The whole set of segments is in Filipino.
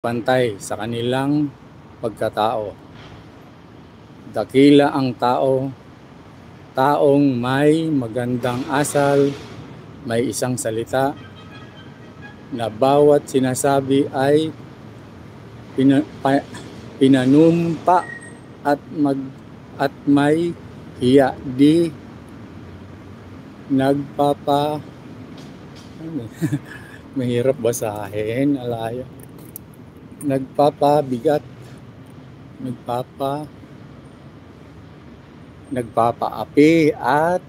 pantay sa kanilang pagkatao. Dakila ang tao, taong may magandang asal, may isang salita na bawat sinasabi ay pinanumpa at may hiya, di mahirap basahin, alaya. Nagpapabigat, nagpapaapi at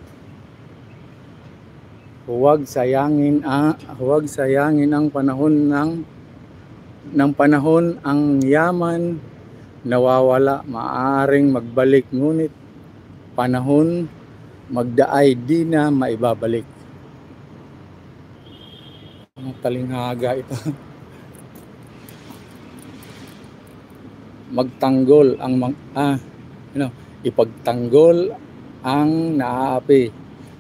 huwag sayangin ang panahon ng panahon. Ang yaman nawawala, maaaring magbalik, ngunit panahon magdaay, di na maibabalik. Ang talinghaga ito. Magtanggol ang ipagtanggol ang naaapi,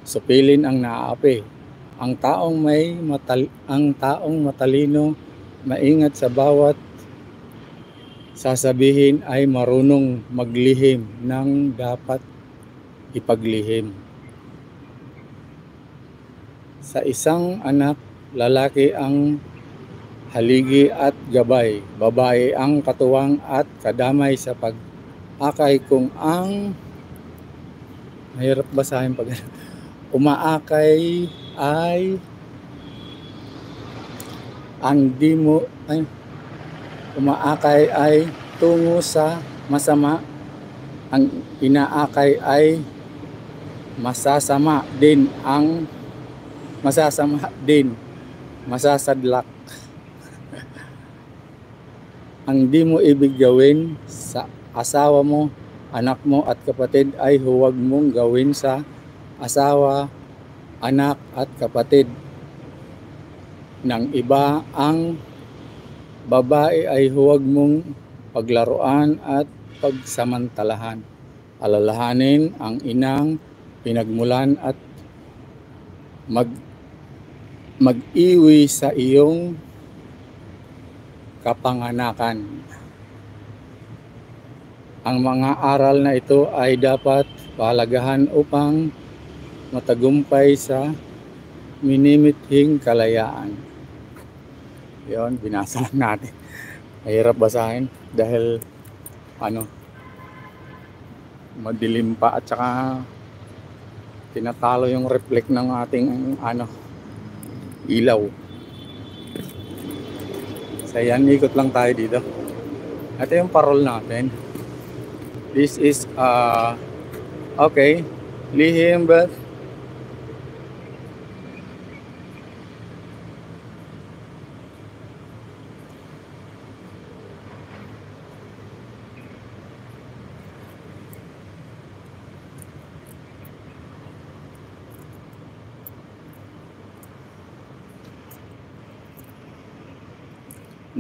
supilin ang naaapi. Ang taong matalino, maingat sa bawat sasabihin, ay marunong maglihim ng dapat ipaglihim. Sa isang anak, lalaki ang haligi at gabay, babae ang katuwang at kadamay sa pag-akay. Kung ang mahirap basahin pag umaakay ay umaakay ay tungo sa masama, ang inaakay ay masasama din, masasadlak. Ang di mo ibig gawin sa asawa mo, anak mo at kapatid ay huwag mong gawin sa asawa, anak at kapatid ng iba. Ang babae ay huwag mong paglaruan at pagsamantalahan. Alalahanin ang inang pinagmulan at mag-iwi sa iyong kapanganakan. Ang mga aral na ito ay dapat pahalagahan upang matagumpay sa minimithing kalayaan. Yon, binasa lang natin. Mahirap basahin dahil madilim pa at saka tinatalo yung reflect ng ating ilaw. So yan, ikot lang tayo dito. Ito yung parol natin. This is okay, lihim, but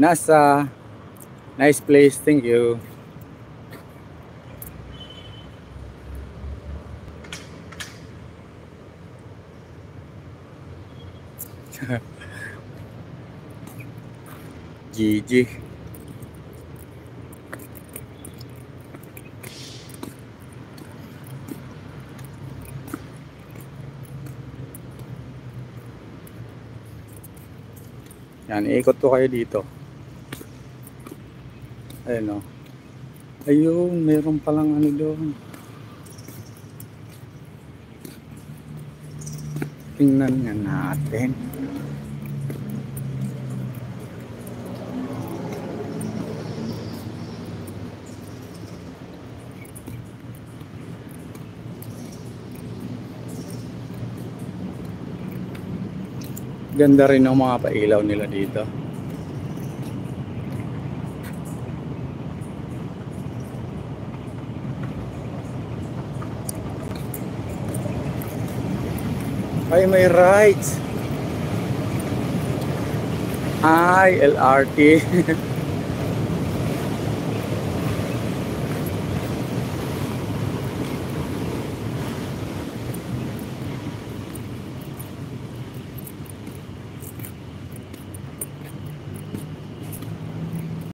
nasa nice place. Thank you. Gigi. Yan, ikot ko kayo dito. Ayun o. Ayun, meron palang doon. Tingnan nga natin. Ganda rin ang mga pailaw nila dito. Ay, may rides. Ay, LRT.